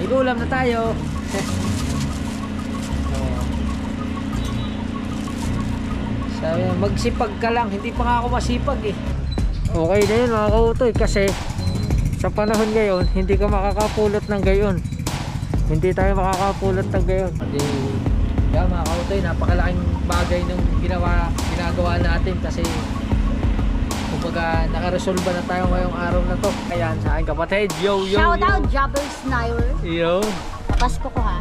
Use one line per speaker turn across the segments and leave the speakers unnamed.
Mag-ulam na tayo. Sabi, magsipag ka lang. Hindi pa nga ako masipag eh. Okay na yun mga kautoy, kasi sa panahon ngayon hindi ka makakapulot ng gayon. Hindi tayo makakapulot ng gayon. Hindi, yeah, mga kautoy, napakalaking bagay ng ginagawa natin, kasi kumbaga nakaresolba na tayo ngayong araw na to. Ayan, sa aking kapatid, yo.
Shout out Jobber Sniper.
Yo.
Tapos ko ha.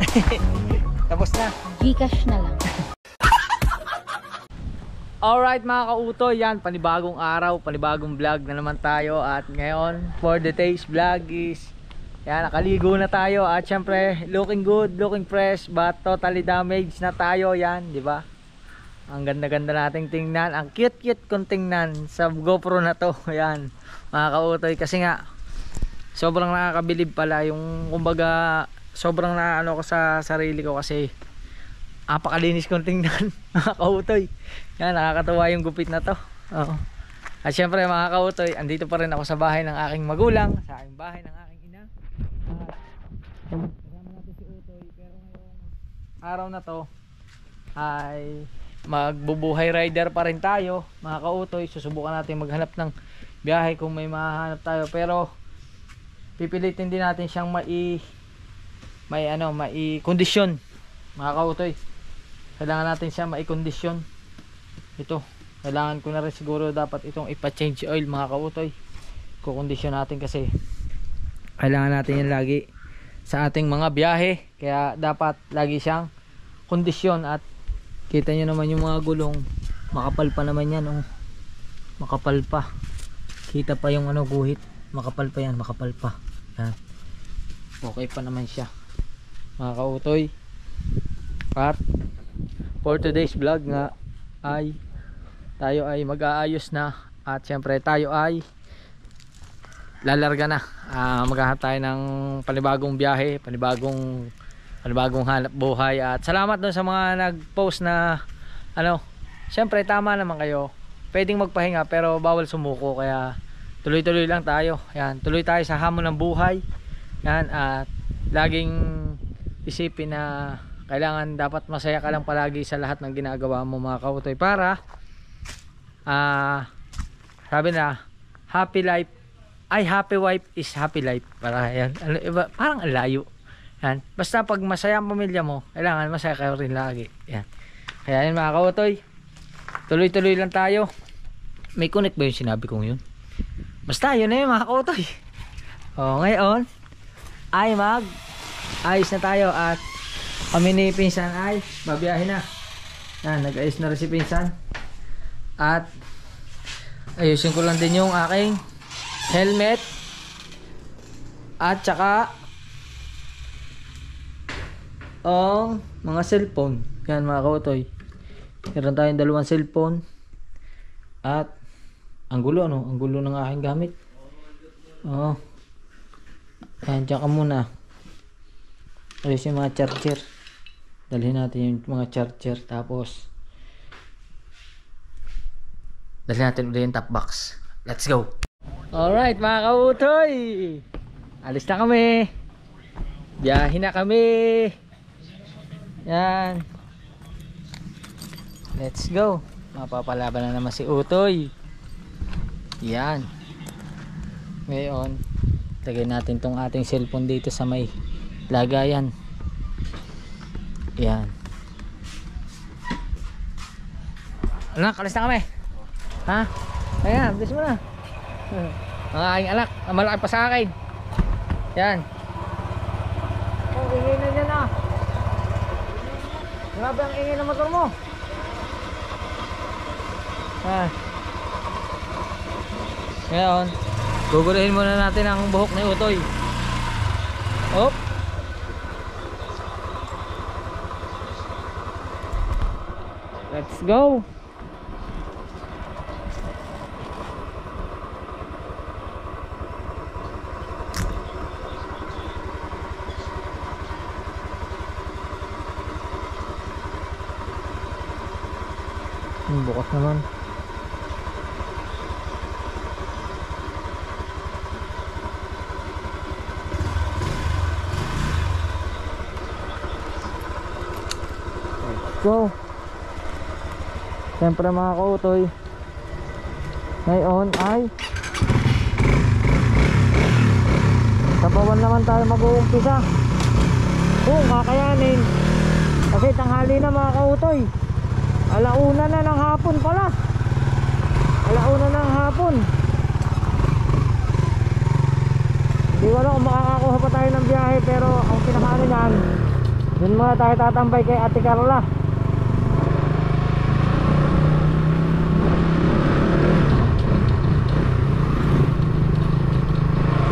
Tapos na.
Gcash na lang.
Alright mga kautoy, yan, panibagong araw, panibagong vlog na naman tayo. At ngayon, for the today's vlog is, yan, nakaligo na tayo. At syempre, looking good, looking fresh, but totally damaged na tayo. Yan, di ba? Ang ganda-ganda nating tingnan, ang cute-cute kong tingnan sa GoPro na to. Yan, mga kautoy, kasi nga sobrang nakakabilib pala yung, kumbaga, sobrang naano ko sa sarili ko, kasi apakalinis kong tingnan mga kautoy. Yan, nakakatuwa yung gupit na to. Oo. At syempre mga kautoy, andito pa rin ako sa bahay ng aking magulang, sa aking bahay ng aking ina. Kasama natin si Utoy, pero ngayong araw na to ay magbubuhay rider pa rin tayo mga kautoy. Susubukan natin maghanap ng biyahe kung may mahanap tayo, pero pipilitin din natin siyang mai-kondisyon mga kautoy. Kailangan natin siya mai-kondisyon. Ito, kailangan ko na rin siguro dapat itong ipa-change oil mga kautoy. Kukondisyon natin kasi kailangan natin yan lagi sa ating mga biyahe. Kaya dapat lagi siyang kondisyon. At kita nyo naman yung mga gulong, makapal pa naman yan. Oh. Makapal pa. Kita pa yung guhit. Makapal pa yan, makapal pa. Yan. Okay pa naman siya mga kautoy. At for today's vlog nga ay tayo ay mag-aayos na, at syempre tayo ay lalarga na. Maghahanap tayo ng panibagong biyahe, panibagong hanap buhay. At salamat dun sa mga nag-post na syempre tama naman kayo, pwedeng magpahinga pero bawal sumuko, kaya tuloy-tuloy lang tayo. Yan, tuloy tayo sa hamon ng buhay. Yan, at laging isipin na kailangan dapat masaya ka lang palagi sa lahat ng ginagawa mo mga kautoy, para sabi na happy wife is happy life. Para yan, parang alayo yan. Basta pag masaya ang pamilya mo, kailangan masaya kayo rin lagi. Yan, kaya yan mga kautoy, tuloy-tuloy lang tayo. May connect ba yung sinabi kong yun? Basta yun na yun mga kautoy. Ngayon ay ayos na tayo, at kami ni Pinsan ay babiyahin na. Yan, nag-ayos na rin si Pinsan. At ayusin ko lang din yung aking helmet, at saka ang mga cellphone. Yan mga kautoy, meron tayong dalawang cellphone. At ang gulo, ang gulo ng aking gamit. Yan, dyan ka muna. Ayos yung mga charger. Dalhin natin yung mga charger. Tapos dalhin natin ulit yung top box. Let's go. Alright mga kautoy, alis na kami. Biyahin na kami. Yan, let's go. Mapapalaban na naman si Utoy. Yan. Ngayon lagay natin tong ating cellphone dito sa may lagayan. Yan. Anak, alis na kami. Ha? Ayan, bilis mo na. Mga aking anak, malaki pa sa akin. Yan. Ingay na dyan ah. Grabe ang ingay ng motor mo. Ngayon, guguluhin muna natin ang buhok ni Utoy. Hop. Let's go. Bukas naman. go. Siyempre mga kautoy, ngayon ay sa Bawan naman tayo mag-uumpisa. Kung kakayanin, kasi tanghali na mga kautoy, alauna na ng hapon pala, alauna na ng hapon. Hindi ko alam kung makakakuha pa tayo ng biyahe, pero ang pinakaano niyan, dun muna tayo tatambay kay Ate Carla.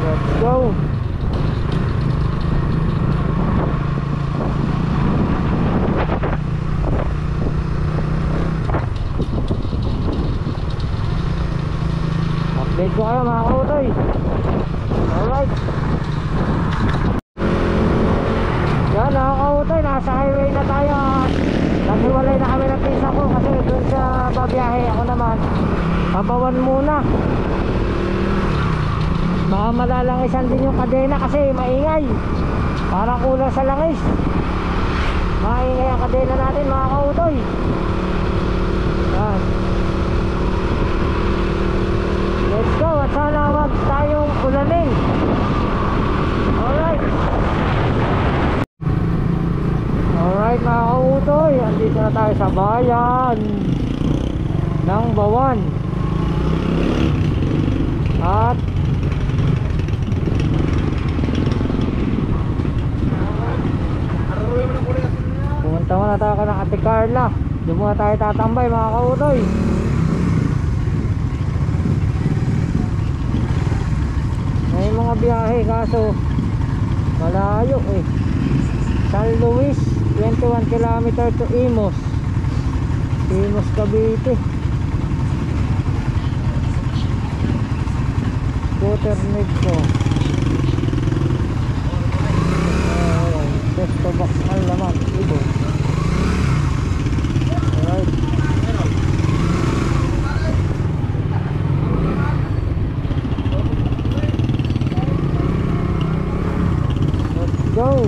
Let's go. Update ko kayo mga kautoy. Alright. Yan mga kautoy, nasa highway na tayo. Naghiwalay na kami ng pisa ko kasi dun sa babiyahe. Ako naman Bawan muna. Baka malalangisan din yung kadena kasi maingay, parang kulang sa langis. Maingay ang kadena natin mga kautoy. Yan. Let's go at sana wag tayong ulanin. Alright. Alright mga kautoy, andito na tayo sa bayan ng Bawan. At pumunta muna tayo ng Ate Carla. Doon muna tayo tatambay mga kautoy. May mga biyahe kaso malayo eh. San Luis, 21 km to Imos, Imos Cavite. Scooter Negco. Pesto Bakal naman, Ibo. Alright. Let's go.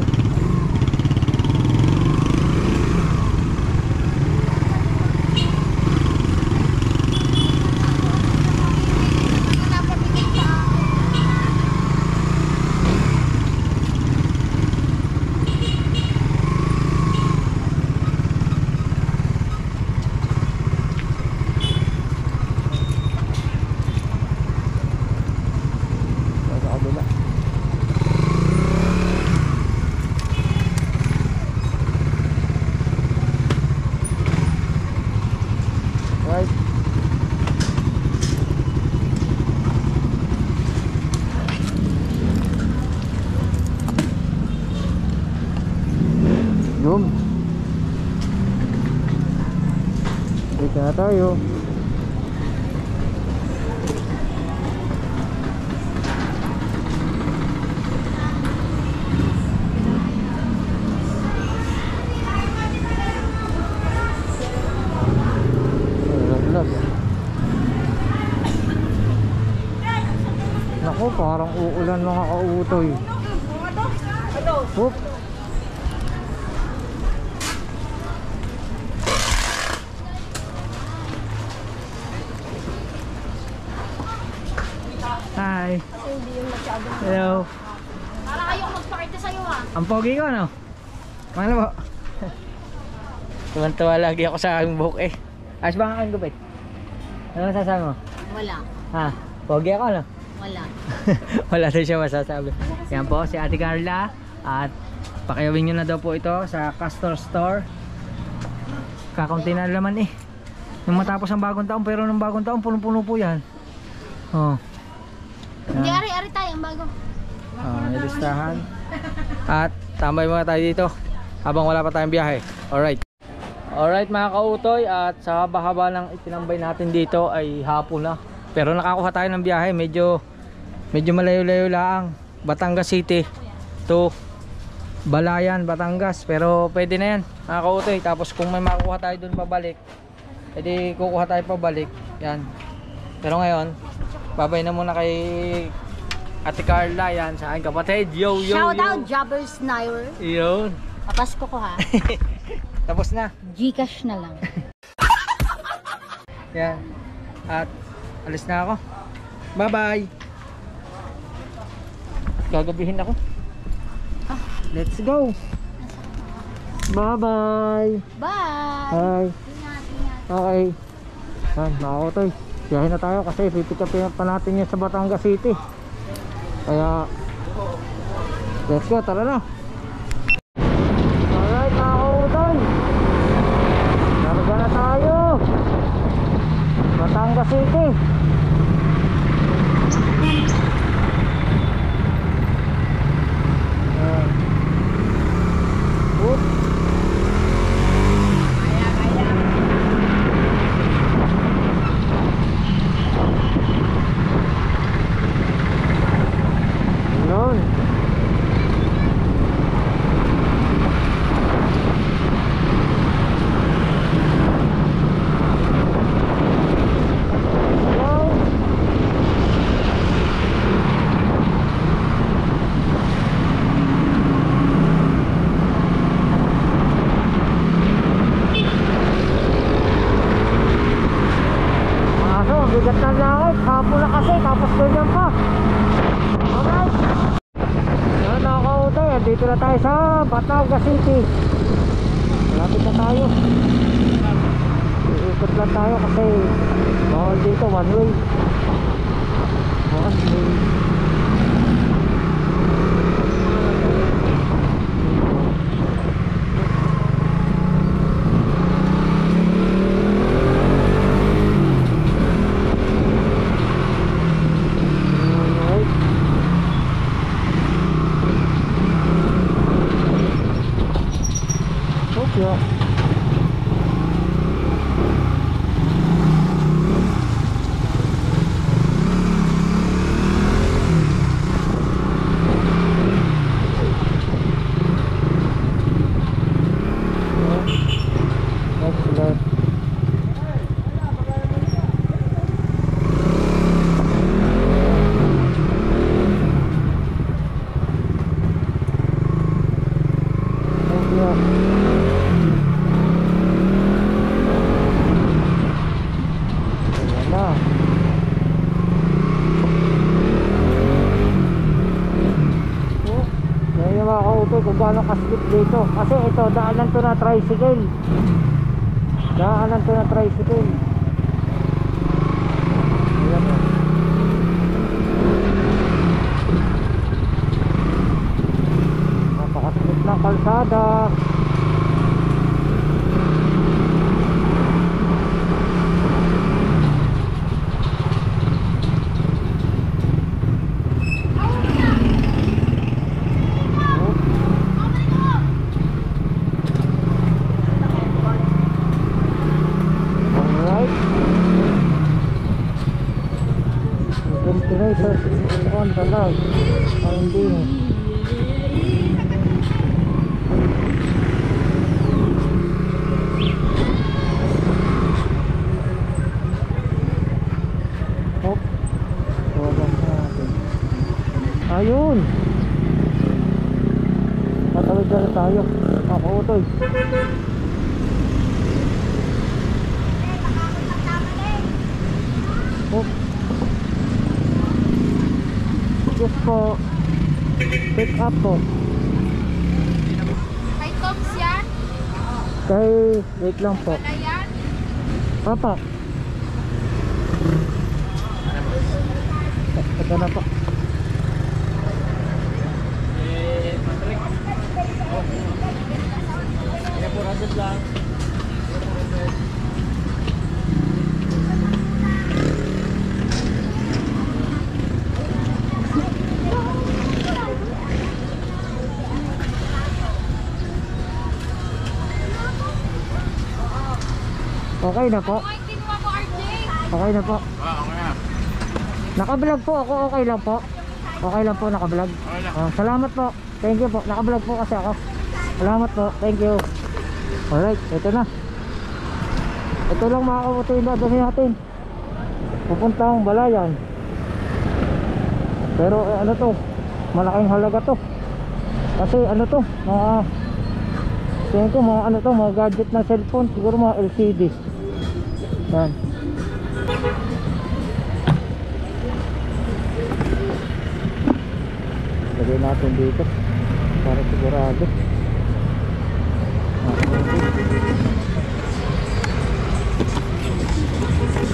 Dito na tayo. Naku, parang uulan mga kautoy. Oop. Hi.
Kasi hindi yung masyado.
Hello.
Para kayong mag-party sa'yo ha.
Ang pogi ko ano? Ano po? Tuwan-tuwa lagi ako sa aking buhok eh. Ayos ba ang aking gupit? Ano masasabi mo?
Wala.
Ha? Pogi ako ano?
Wala.
Wala na siya masasabi. Yan po si Ate Carla. At pakiyawin nyo na daw po ito sa Castor Store. Kakaunti na laman eh. Yung matapos ang bagong taon, pero nung bagong taon punong-puno po yan. Oh.
Hindi, ari-ari tayo ang bago.
May listahan. At tambay muna tayo dito habang wala pa tayong biyahe. Alright. Alright mga kautoy, at sa haba-haba ng itinambay natin dito ay hapon na. Pero nakakuha tayo ng biyahe, medyo malayo-layo lang. Batangas City to Balayan, Batangas. Pero pwede na yan mga kautoy. Tapos kung may makukuha tayo dun pabalik, edi kukuha tayo pabalik. Yan. Pero ngayon, babay na muna kay Ate Carla, yan sa aking kapatid. Yo, yo,
Shout
yo.
out Jobbers Sniper.
Yun.
Papasko ko ha.
Tapos na.
Gcash na lang.
Yan. At alis na ako. Bye bye. Gagabihin ako. Let's go. Bye bye.
Bye!
Bye.
Ingat, ingat.
Okay. Yan, mga kotoy. Biyahin na tayo kasi pipick up pa natin yan sa Batangas City. Kaya let's go, tara na. Alright mga kotoy, narga na tayo Batangas City. Yan. Oops. Yun. Bigat ng langit, hapon na kasi, tapos ganyan pa. Alright. Yan mga kautay, dito na tayo sa Batangas City. Malapit na tayo. Iikot lang tayo kasi bawal dito, one way. One way. Yeah. Excellent. Thank you. Kung gaano ka-slip dito kasi ito daanan to na tricycle, daanan to na tricycle. Ayan o. Napaka-slip ng kalsada. Ventilators is on the log. Finding. Hop. Walang natin. Ayun. Patawid na tayo. Ako utoy. Hop. Yes po. Pick up po.
Kay Toms yan?
Kay, wait lang po.
Wala yan?
Papa. Ito na po. Lang. Okay na po. Okay na po. Naka-vlog po ako, okay lang po. Okay lang po, naka-vlog. Salamat po. Thank you po. Naka-vlog po kasi ako. Salamat po. Thank you. Alright, ito na. Ito lang mga kabutoy na dami natin. Pupuntang Balayan. Pero ano to, malaking halaga to. Kasi ano to, mga Tingin ko mga ano to, mga gadget ng cellphone, siguro mga LCD. Yan. Lagay natin dito para sigurado.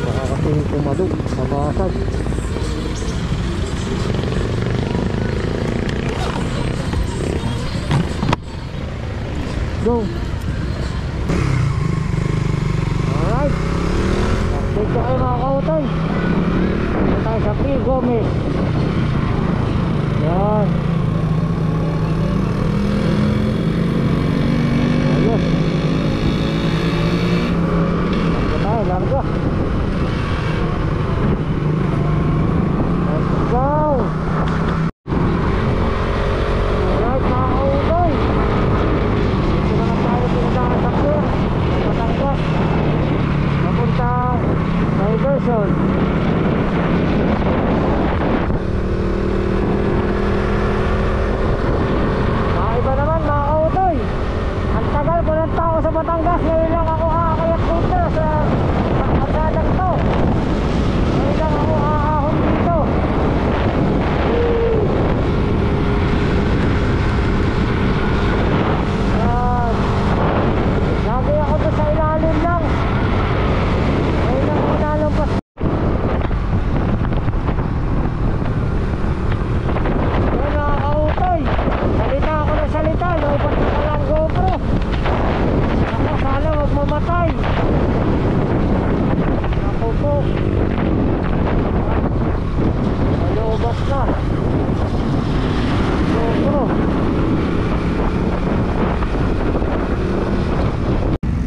Baka kasi tumalog, mabasag. Go! Alright, update ko kayo mga kautoy. Ito tayo sa Phil Gomez. Yan. Ayos. Larga tayo, larga. Let's go! Alright mga kautoy, dito na tayo pinagkakasakyan Batangas papuntang Diversion. Iba naman mga kautoy, ang tagal ko ng tao sa Batangas, ngayon lang ako aakayat dito sa pagkagalang to. Ngayon lang ako aahon dito. Lagi ako doon sa ilalim lang, ngayon lang ako nalampas. Yan mga kautoy, salita ako ng salita, lobat ko lang GoPro. Ako sana wag mamatay. Ako po, lobat na GoPro.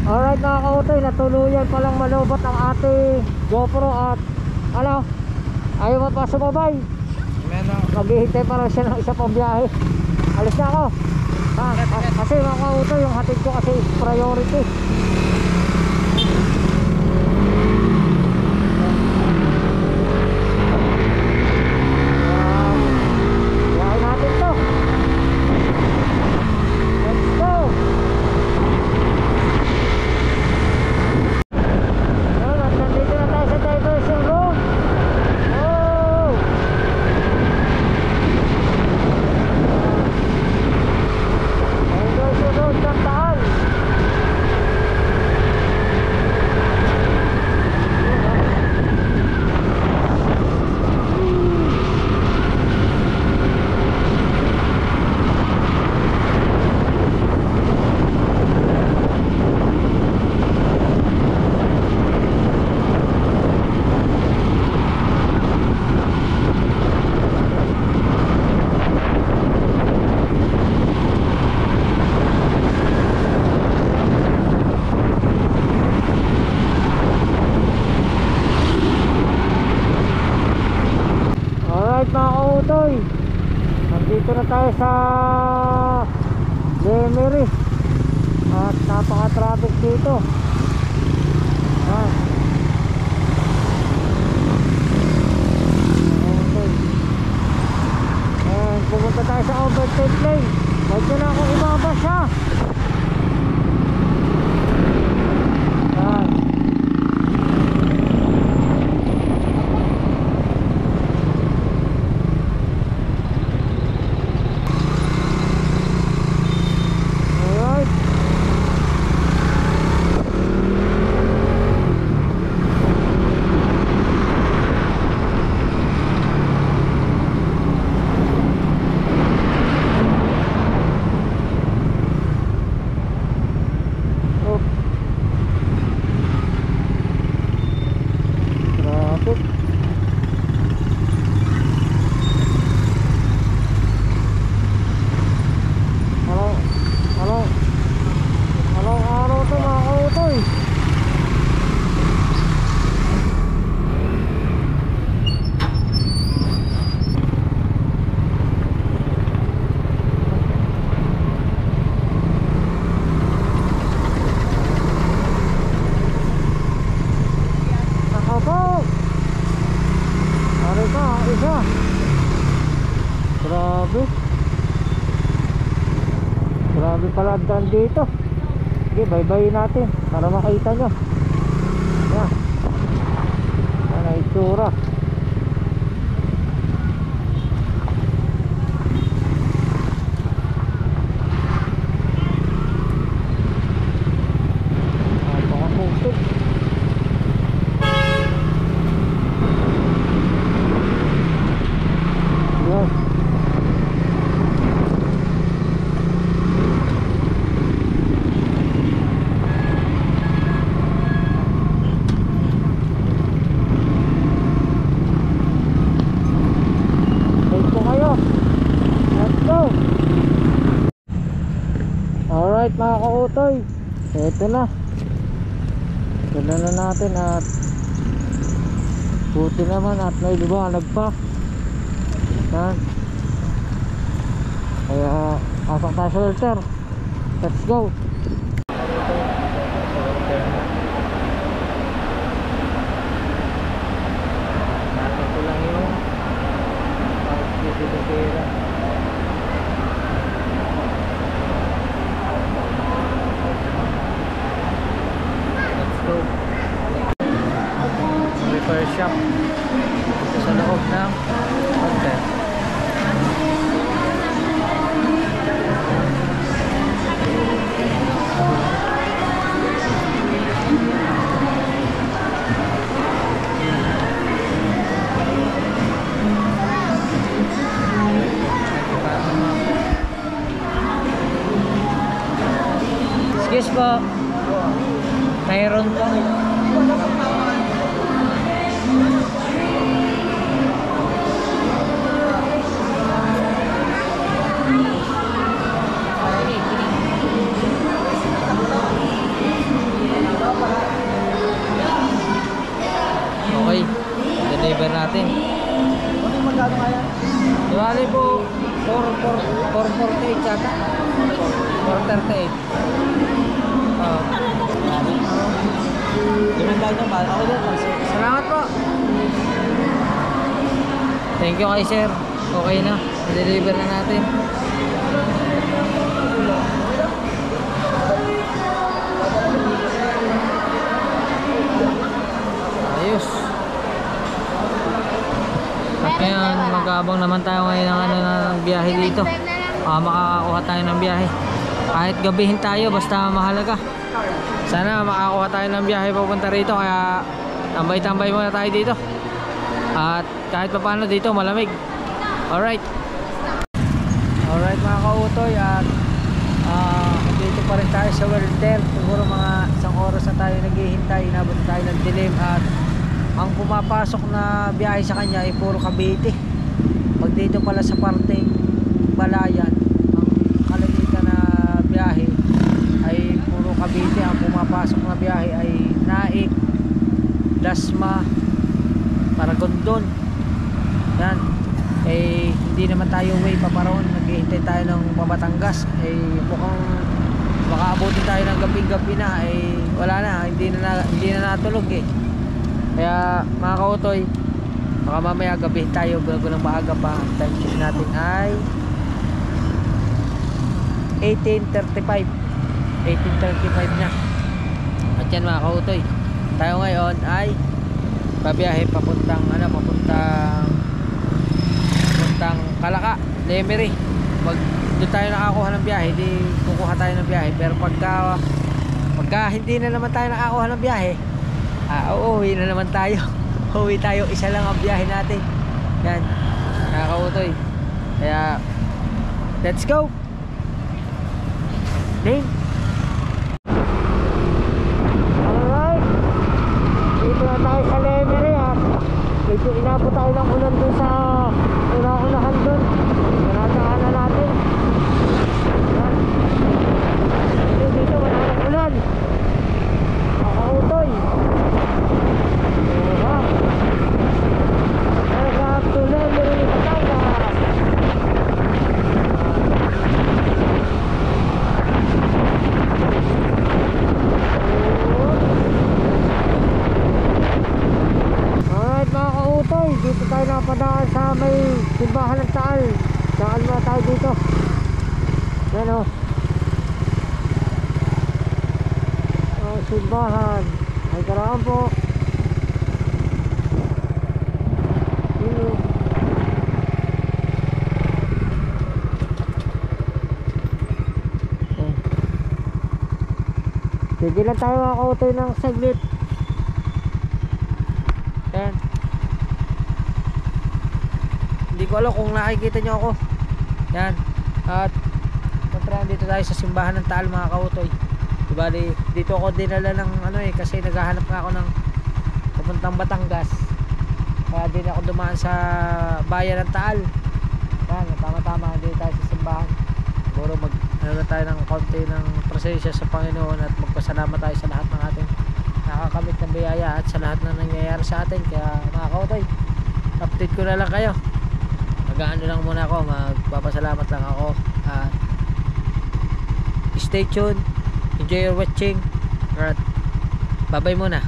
Alright mga kautoy, natuluyan palang malobat ang ating GoPro at ano, ayaw mo pa sumabay. Maghihintay pa lang siya ng isa pang biyahe. Alis na ako. Kasi mga kautoy, yung hatid ko kasi priority. Biyahe natin to. Let's go. Yan, at nandito na tayo sa Diversion Road. Oh! Diversion Road, Santaan. Alright mga kautoy, nandito na tayo sa Lemery at napaka-traffic dito. Okay. And pumunta tayo sa overtake lane. Huwag nyo na akong ibaba siya. Yan. Alright. Oh. Traffic. Anong araw to mga kautoy? Ako po! Ari ka, isa. Grabe. Grabe pala ang daan dito. Sige, bye-bye natin para makita nyo. Yan. Yan ang itsura. Napakaputik. Yan. Alright mga kautoy, eto na. Ganda na natin at buti naman at may liwanag pa. Yan. Kaya pasok tayo sa shelter. Let's go. Natin ko lang yung pagkikita. Repair shop dito sa loob ng hotel. Excuse po, mayroon po. Okay, deliver natin.
Ano magkano kaya?
Diwali po 448 yata. 438.
Limandaan niya ba? Ako din.
Salamat po. Thank you kay sir. Okay na, deliver na natin. Ayos. At ngayon mag-aabang naman tayo ngayon ng ng biyahe dito. Makakakuha tayo ng biyahe. Kahit gabihin tayo basta mahalaga. Sana makakuha tayo ng biyahe papunta rito, kaya tambay-tambay muna tayo dito. At kahit pa paano dito malamig. Alright. Alright mga kautoy, at dito pa rin tayo sa welter. Siguro mga isang oras na tayo naghihintay. Inabot tayo ng dilim at ang pumapasok na biyahe sa kanya ay puro Cavite. Pag dito pala sa parteng Balayan, ang kalimitan na biyahe ay puro Cavite. Ang pumapasok na biyahe ay Naik, Dasma, Paragondon. Yan. Eh hindi naman tayo way paparoon, naghihintay tayo ng Batangas. Eh mukhang baka abutin tayo ng gabi-gabi na, eh wala na, hindi na natulog eh. Kaya mga kautoy, baka mamaya gabihin tayo bago ng maaga pa. Ang time check natin ay 18:35 na. At yan mga kautoy, tayo ngayon ay babiyahe papuntang Kalaka, Lemery. Pag doon tayo nakakuha ng biyahe, di kukuha tayo ng biyahe. Pero pagka hindi na naman tayo nakakuha ng biyahe, uuwi na naman tayo. Uwi tayo, isa lang ang biyahe natin. Yan, nakakautoy. Kaya let's go. Ding. Alright, dito na tayo sa Lemery at medyo inabot tayo ng ulan dun sa unahan dun. Nanataanan natin. Yan. Dito wala ng ulan. Nakautoy. Welcome to Lemery, Batangas. Alright mga kautoy, dito tayo napadaan simbahan. Ay karaan po. Hello. Sige lang tayo mga kautoy ng saglit. Yan. Hindi ko alam kung nakikita nyo ako. Yan. At siyempre dito tayo sa simbahan ng Taal mga kautoy. Diba dito ako dinala ng ano eh, kasi naghahanap nga ako ng papuntang Batangas. Kaya din ako dumaan sa bayan ng Taal. Yan, tama-tama dito tayo sa simbahan. Siguro ano tayo ng konti ng presensya sa Panginoon at magpasalamat tayo sa lahat ng ating nakakamit ng biyaya at sa lahat na nangyayari sa atin. Kaya mga kautoy, update ko na lang kayo. Mag-ano lang muna ako, magpapasalamat lang ako. Stay tuned, enjoy your watching. Alright, bye bye muna,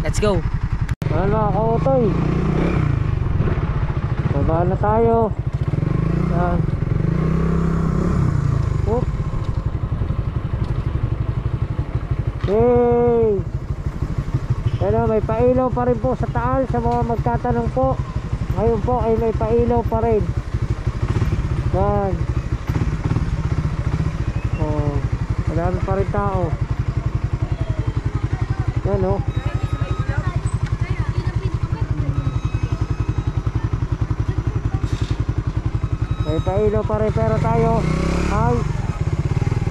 let's go. Ayan mga kautoy, baba na tayo. Yan. Oop. Yay! Pero may pailaw pa rin po sa Taal. Sa mga magtatanong po, ngayon po ay may pailaw pa rin. Yan. Oh, marami pa rin tao. Yan o. May pailaw pa rin pero tayo ay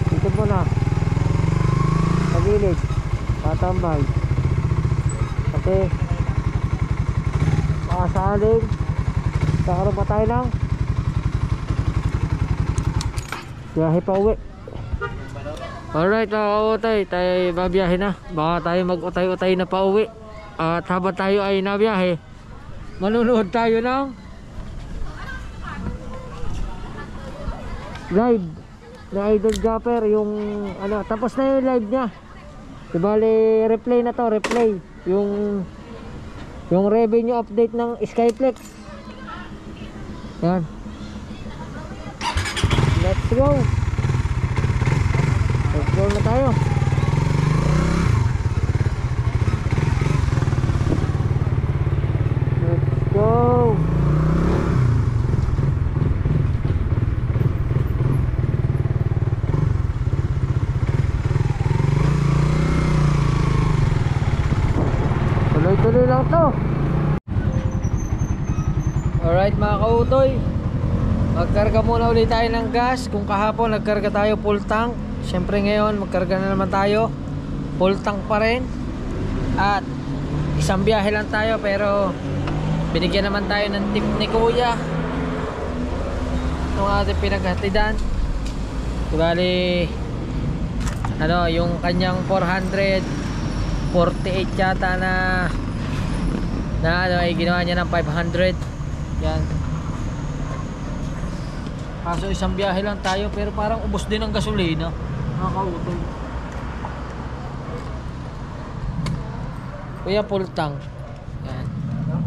dito muna sa gilid patambay kasi makasaling kakaroon pa tayo ng biyahe pa uwi. Alright mga kautay, tayo babiyahe na. Baka tayo mag-utay-utay na pa uwi. At habang tayo ay nabiyahe, manunood tayo ng live na Idol Japper. Yung ano, tapos na yung live nya. Ibali replay na to, replay. Yung revenue update ng Skyflex. Yan. Let's go. Let's go na tayo. Let's go. Tuloy-tuloy lang to. Alright mga kautoy, magkarga muna ulit tayo ng gas. Kung kahapon nagkarga tayo full tank, syempre ngayon magkarga na naman tayo full tank pa rin. At isang biyahe lang tayo pero binigyan naman tayo ng tip ni kuya nung ating pinaghatidan. Bali ano, yung kanyang 448 yata na ano ay ginawa niya ng 500. Yan. Kaso isang biyahe lang tayo pero parang ubos din ang gasolina. Nakakautol. Kuya, full tank. Yan.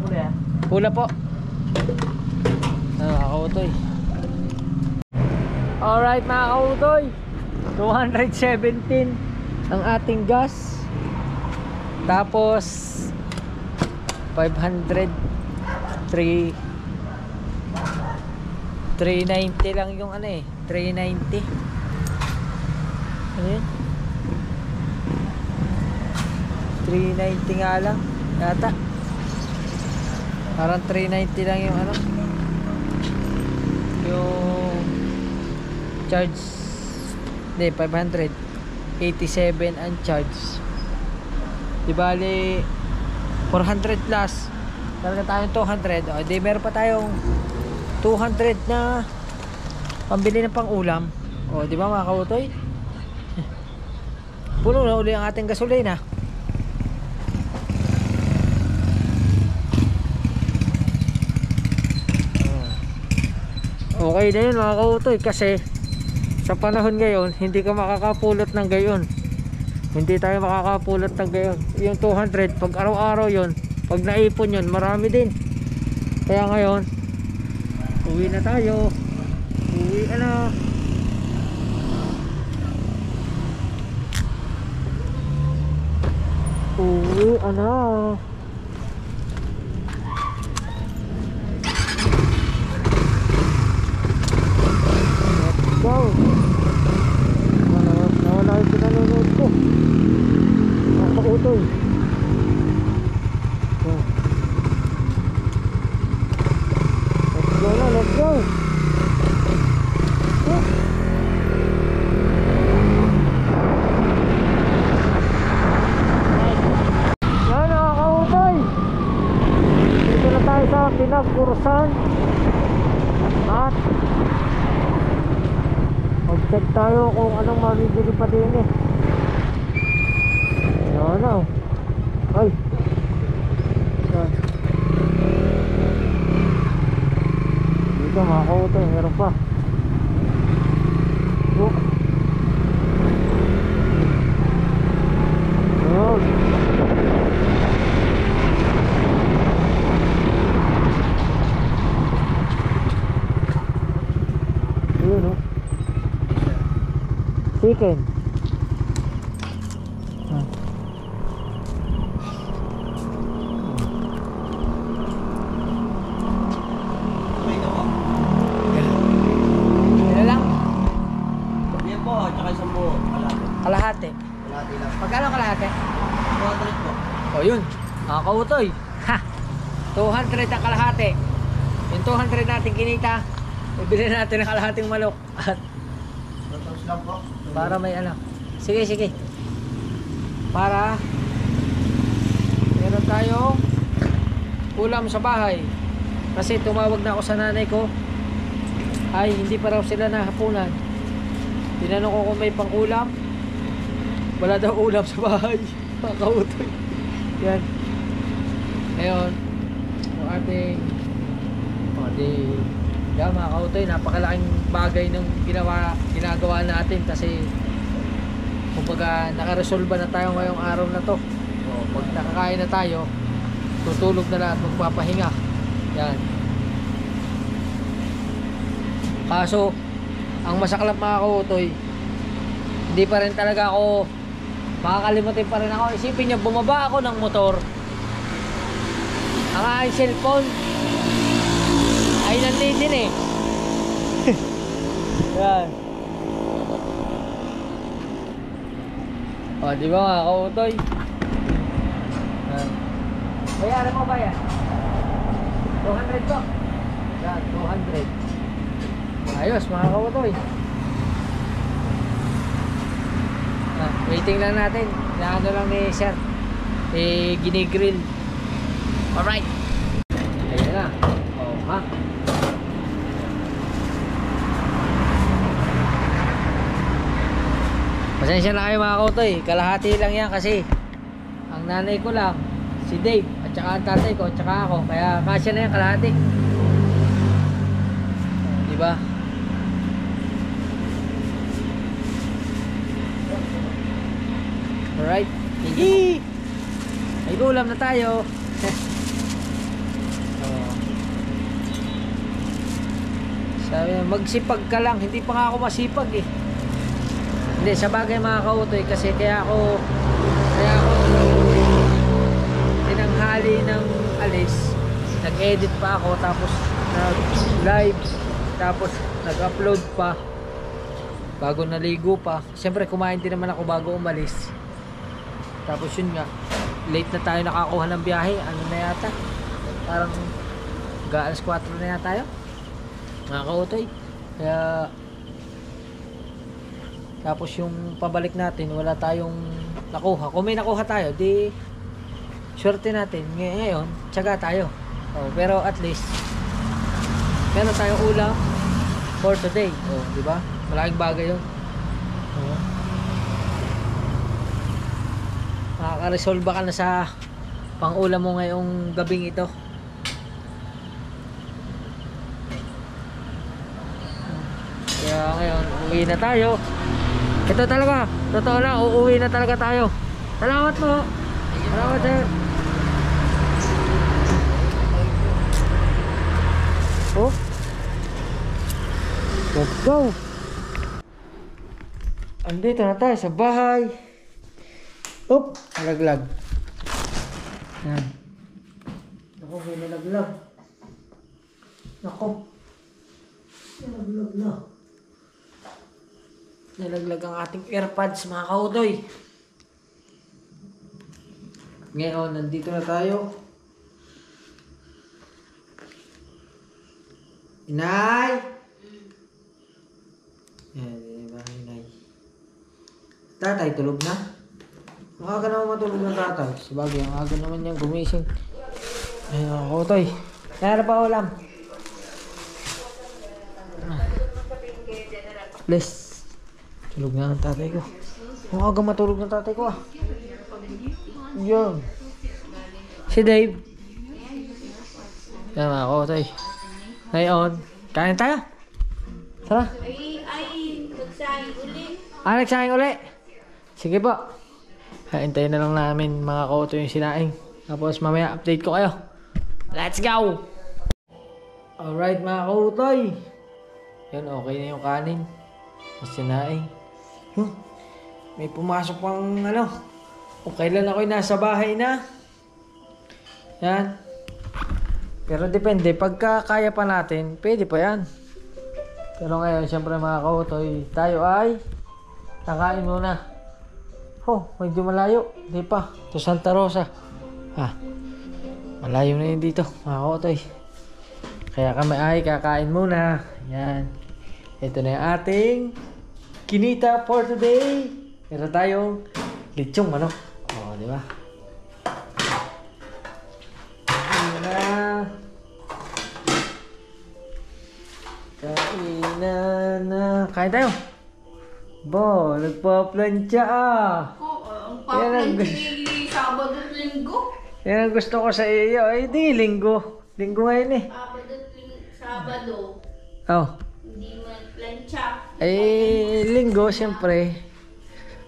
Pula. Pula po. Nakakautoy. Alright mga kautoy, 217 ang ating gas. Tapos 500 390 lang yung ano eh, 390. Ano yun? 390 nga lang yata. Parang 390 lang yung ano, yung charge. Hindi, 587 ang charge. Di bali 400 plus. Talaga tayong 200. O di meron pa tayong 200 na pambili ng pang-ulam. O di ba mga kautoy? Puno na uli ang ating gasolina. Okay na yun mga kautoy, kasi sa panahon ngayon hindi ka makakapulot ng gayon. Hindi tayo makakapulot ng gayon. Yung 200 pag araw-araw yon, pag naipon yon, marami din. Kaya ngayon uwi na tayo. Uwi na. Uuwi na. Let's go. Nawala yung pinanonood ko. Nakautoy. Let's go na, let's go. Yan, nakakautoy. Dito na tayo sa Pinagkurusan. At mag-check tayo kung anong mabibili pa din eh. Yan. Ay. Yan. Dito mga kautoy, meron pa. Oh. Yan. Ayun oh. Chicken. Yan lang.
Yan po, tsaka isang buo.
Kalahati.
Kalahati lang.
Magkano kalahati?
200 po.
O yun, nakakautoy. Ha! 200 ang kalahati. Yung 200 natin kinita, bibili natin ng kalahating manok. At
Tapos lang po.
para may ano. Sige, sige. Para meron tayong ulam sa bahay. Kasi tumawag na ako sa nanay ko. Ay, hindi pa raw sila nahapunan. Tinanong ko kung may pang ulam. Wala daw ulam sa bahay. Makautoy. Yan. Ngayon, yung ating yan mga kautoy, napakalaking bagay ng ginagawa natin kasi kumbaga nakaresolba na tayo ngayong araw na to. O, pag nakakain na tayo, tutulog na lang at magpapahinga. Yan. Kaso ang masaklap mga kautoy, hindi pa rin talaga ako makakalimutin pa rin ako. Isipin niyo, bumaba ako ng motor, ang aking cellphone ay nandito din eh. Yan. O, di ba mga kautoy? Yan. Bayaran mo ba yan? 200 po. Yan, 200. Ayos mga kautoy. Waiting lang natin. Ano lang ni sir, ginigrill. Alright. Ayan na. Oh, ha? Pasensya na kayo mga kautoy, kalahati lang yan kasi ang nanay ko lang, si Dave, at saka ang tatay ko, at saka ako, kaya kasya na yan kalahati. Diba? Alright. Yee! May ulam na tayo. Sabi, magsipag ka lang. Hindi pa nga ako masipag eh. Hindi, sa bagay mga kautoy, kasi kaya ako tinanghali ng alis, nag-edit pa ako, tapos nag-live, tapos nag-upload pa bago naligo pa. Siyempre kumain din naman ako bago umalis. Tapos yun nga, late na tayo nakakuha ng biyahe. Ano na yata, parang alas 4 na yata tayo mga kautoy. Kaya tapos yung pabalik natin, wala tayong nakuha. Kung may nakuha tayo, di swerte natin. Ngayon, tiyaga tayo. Pero at least meron tayong ulam for today. Di ba? Malaking bagay yun. Makakaresolve ka na sa pang-ulam mo ngayong gabing ito. Kaya ngayon, uwi na tayo. Ito talaga, totoo lang, uuwi na talaga tayo. Salamat po. Salamat sir. Oh, let's go. Andito na tayo sa bahay. Oop, alaglag. Yan. Ako, may nalaglag. Ako. Nalaglag na. Nalaglag ang ating AirPods, mga kautoy. Ngayon, nandito na tayo. Inay! Yan, diba, Inay? Tatay, tulog na? Makaga naman matulog ng tatay. Sabagay, ang aga naman niyang gumising. Ayun, mga kautoy. Kaya pa ulam. Bless. Tulog na ang tatay ko. Ang aga matulog ng tatay ko ah. Yan. Si Dave. Yan mga kautoy. Ngayon, kain tayo. Tara.
Nagsayang uli.
Nagsayang uli. Sige po. Hintayin na lang namin mga kautoy yung sinaing. Tapos mamaya update ko kayo. Let's go! Alright mga kautoy. Yan, okay na yung kanin. Mas sinaing. May pumasok pang ano. Kung kailan ako'y nasa bahay na. Yan. Pero depende, pagka kaya pa natin, pwede pa yan. Pero ngayon, siyempre mga kautoy, tayo ay kakain muna. Medyo malayo. Hindi pa. Ito Santa Rosa. Malayo na yun dito, mga kautoy. Kaya kami ay kakain muna. Yan. Ito na yung ating kinita for today. Meron tayong lechong manok. Di ba? Kainan na. Kain tayo. Nagpa-plancha
Ang
Yan ang
Sabado at Linggo.
Yan ang gusto ko sa iyo. Di, linggo. Linggo ngayon eh.
Sabado. Hindi mo plancha.
Linggo, siyempre.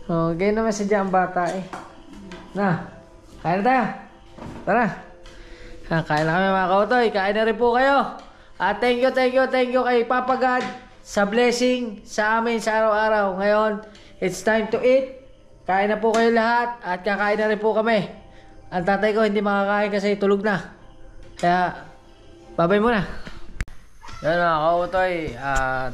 Ganyan naman sadya ang bata eh. Kain na tayo. Tara. Kain na kami mga kautoy. Kain na rin po kayo. Thank you kay Papa God sa blessing sa amin sa araw-araw. Ngayon, it's time to eat. Kain na po kayo lahat at kakain na rin po kami. Ang tatay ko hindi makakain kasi tulog na. Kaya, babay muna. Yan mga kautoy,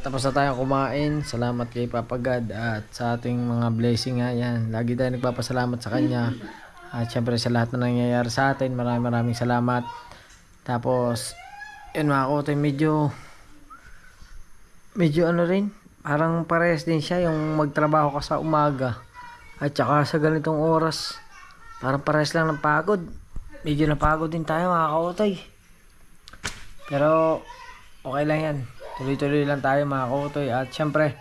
tapos na tayong kumain. Salamat kay Papa God at sa ating mga blessing nga yan. Lagi tayo nagpapasalamat sa Kanya. At syempre sa lahat na nangyayari sa atin, maraming salamat. Tapos, yun mga kautoy, medyo ano rin, parang parehas din siya yung magtrabaho ka sa umaga at saka sa ganitong oras. Parang parehas lang ng pagod. Medyo napagod din tayo mga kautoy. Pero, okay lang yan. Tuloy-tuloy lang tayo mga kautoy. At syempre,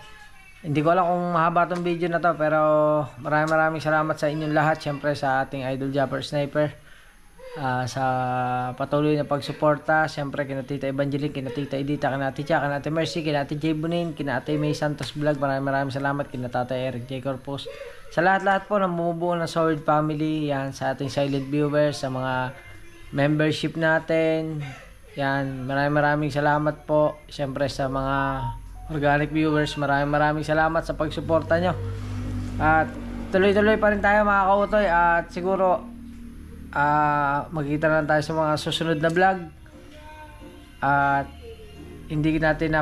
hindi ko alam kung mahaba tong video na to, pero maraming salamat sa inyong lahat. Syempre sa ating idol Japper Sniper. Sa patuloy na pagsuporta. Syempre kina Tita Evangeline, kina Tita Edita, kina Ticha, kina Ate Mercy, kina Ate J. Bonin, kina Ate May Santos Vlog. Maraming salamat. Kina Tatay Eric J. Corpus. Sa lahat po na bumubuo ng Solid Family. Yan, sa ating silent viewers, sa mga membership natin. Yan, maraming salamat po. Siyempre sa mga organic viewers, maraming salamat sa pagsuporta nyo. At tuloy-tuloy pa rin tayo mga kautoy. At siguro magkita lang tayo sa mga susunod na vlog. At hindi natin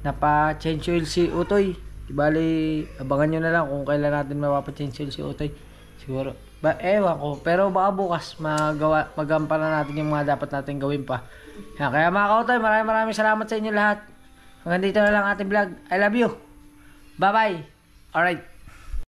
napa-change oil si Utoy. Bali, abangan nyo na lang kung kailan natin mapapa-change oil si Utoy. Siguro ewan ko, pero baka bukas magampanan natin yung mga dapat natin gawin pa. Yan, kaya mga kautoy, maraming salamat sa inyo lahat. Hanggang dito na lang ating vlog. I love you. Bye bye. Alright.